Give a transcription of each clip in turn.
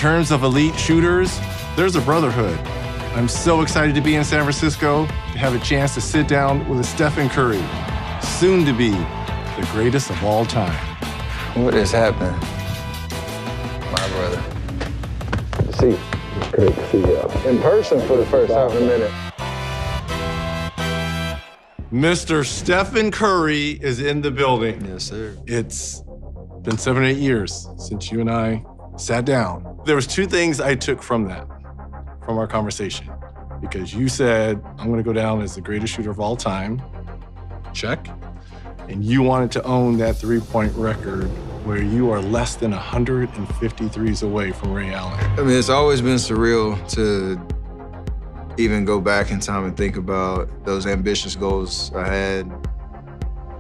terms of elite shooters, there's a brotherhood. I'm so excited to be in San Francisco, to have a chance to sit down with a Stephen Curry, soon to be the greatest of all time. What is happening? My brother. See, it's great to see you in person for the first time in a minute. Mr. Stephen Curry is in the building. Yes, sir. It's been 7 or 8 years since you and I sat down. There was 2 things I took from our conversation. Because you said, I'm gonna go down as the greatest shooter of all time. Check. And you wanted to own that 3-point record where you are less than 150 threes away from Ray Allen. I mean, it's always been surreal to even go back in time and think about those ambitious goals I had.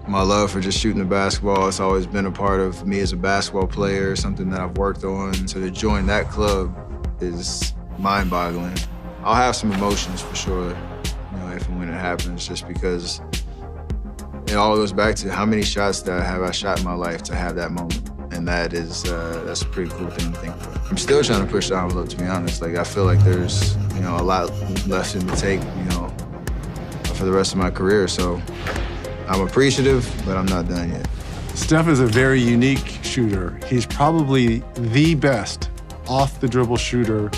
My love for just shooting the basketball, it's always been a part of me as a basketball player, something that I've worked on. So to join that club is mind-boggling. I'll have some emotions for sure, if and when it happens, just because it all goes back to how many shots that I shot in my life to have that moment. And that is, that's a pretty cool thing to think about. I'm still trying to push the envelope, to be honest. Like, I feel like there's, a lot left in the tank, for the rest of my career. So I'm appreciative, but I'm not done yet. Steph is a very unique shooter. He's probably the best off-the-dribble shooter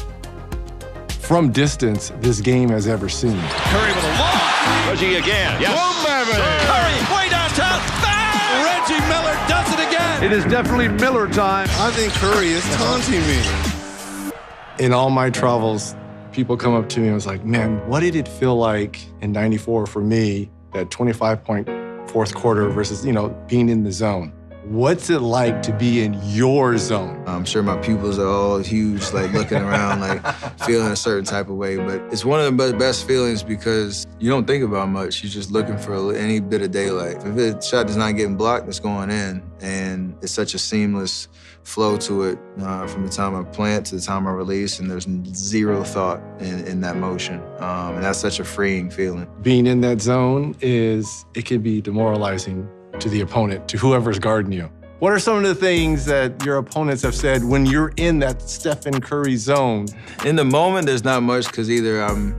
from distance this game has ever seen. Curry with a long. Reggie again. Yes. Boom, baby. Curry way downtown. Bang! Reggie Miller does it again. It is definitely Miller time. I think Curry is taunting me. In all my travels, people come up to me and was like, man, what did it feel like in '94 for me, that 25-point fourth quarter versus, being in the zone? What's it like to be in your zone? I'm sure my pupils are all huge, like looking around, like feeling a certain type of way. But it's one of the best feelings because you don't think about much. You're just looking for any bit of daylight. If the shot is not getting blocked, it's going in. And it's such a seamless flow to it from the time I plant to the time I release, and there's zero thought in that motion. And that's such a freeing feeling. Being in that zone it can be demoralizing to the opponent, to whoever's guarding you. What are some of the things that your opponents have said when you're in that Stephen Curry zone? In the moment, there's not much because either I'm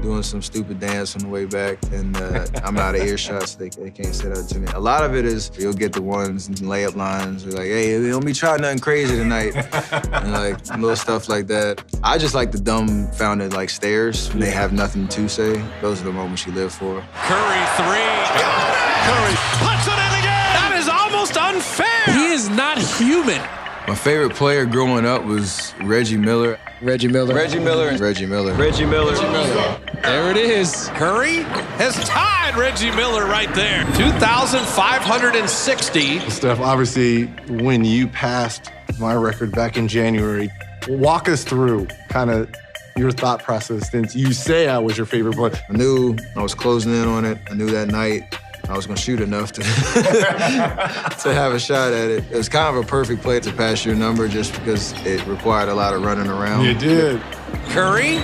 doing some stupid dance on the way back and I'm out of earshot, so they can't say that to me. A lot of it is you'll get the ones and layup lines, like, hey, don't be trying nothing crazy tonight, and like little stuff like that. I just like the dumbfounded stares when they have nothing to say. Those are the moments you live for. Curry three. Got it! Curry puts it in again! That is almost unfair! He is not human. My favorite player growing up was Reggie Miller. Reggie Miller. Reggie Miller. Reggie Miller. Reggie Miller. Reggie Miller. There it is. Curry has tied Reggie Miller right there. 2,560. Steph, obviously, when you passed my record back in January, walk us through kind of your thought process since you say I was your favorite player. I knew I was closing in on it. I knew that night I was gonna shoot enough to to have a shot at it. It was kind of a perfect play to pass your number just because it required a lot of running around. You did. Curry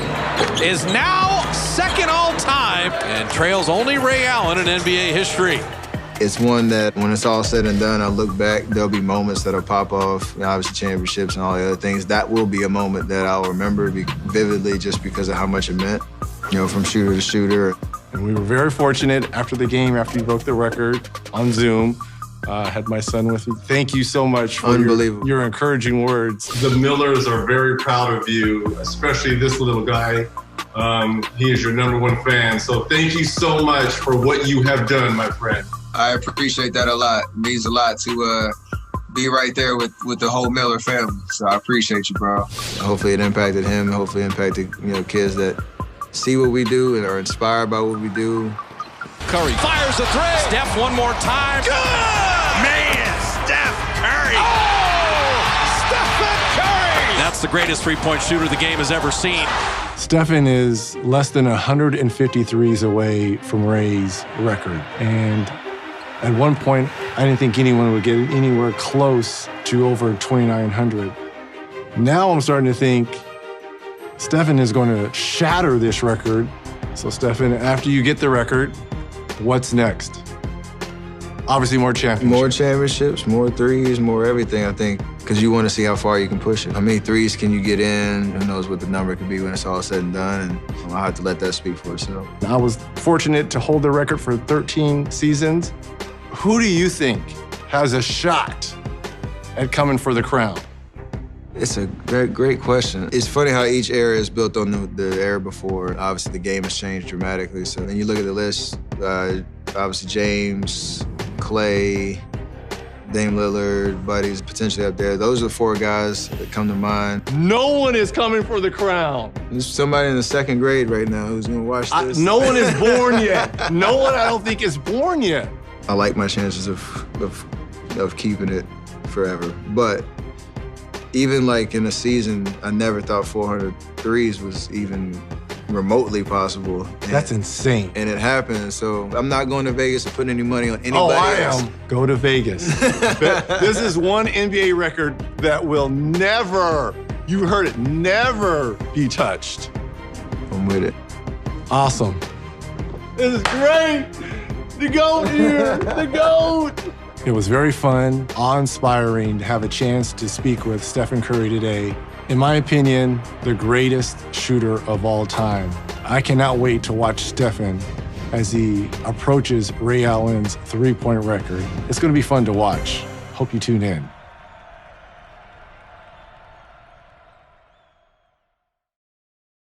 is now second all-time and trails only Ray Allen in NBA history. It's one that when it's all said and done, I look back, there'll be moments that'll pop off, obviously championships and all the other things. That will be a moment that I'll remember vividly just because of how much it meant, from shooter to shooter. And we were very fortunate after the game, after you broke the record on Zoom. Had my son with me. Thank you so much for your encouraging words. The Millers are very proud of you, especially this little guy. He is your #1 fan. So thank you so much for what you have done, my friend. I appreciate that a lot. It means a lot to be right there with the whole Miller family. So I appreciate you, bro. Hopefully it impacted him. Hopefully it impacted kids that see what we do and are inspired by what we do. Curry fires a three. Steph one more time. Good! Man, Steph Curry. Oh, Stephen Curry. That's the greatest three-point shooter the game has ever seen. Stephen is less than 150 threes away from Ray's record. And at one point, I didn't think anyone would get anywhere close to over 2,900. Now I'm starting to think Stephen is going to shatter this record. So Stephen, after you get the record, what's next? Obviously more championships. More championships, more threes, more everything. I think because you want to see how far you can push it. How many threes can you get in? Who knows what the number could be when it's all said and done, and I'll have to let that speak for itself. I was fortunate to hold the record for 13 seasons. Who do you think has a shot at coming for the crown? It's a great question. It's funny how each era is built on the era before. Obviously, the game has changed dramatically. So then you look at the list, obviously James, Clay, Dame Lillard, Buddy's potentially up there. Those are the four guys that come to mind. No one is coming for the crown. There's somebody in the second grade right now who's gonna watch this. No one is born yet. No one, I don't think, is born yet. I like my chances of keeping it forever. But even like in a season, I never thought 400 threes was even remotely possible. That's insane. And it happened. So I'm not going to Vegas to put any money on anybody else. Go to Vegas. This is one NBA record that will never, you heard it, never be touched. I'm with it. Awesome. This is great. The GOAT here, the GOAT. It was very fun, awe-inspiring to have a chance to speak with Stephen Curry today. In my opinion, the greatest shooter of all time. I cannot wait to watch Stephen as he approaches Ray Allen's three-point record. It's going to be fun to watch. Hope you tune in.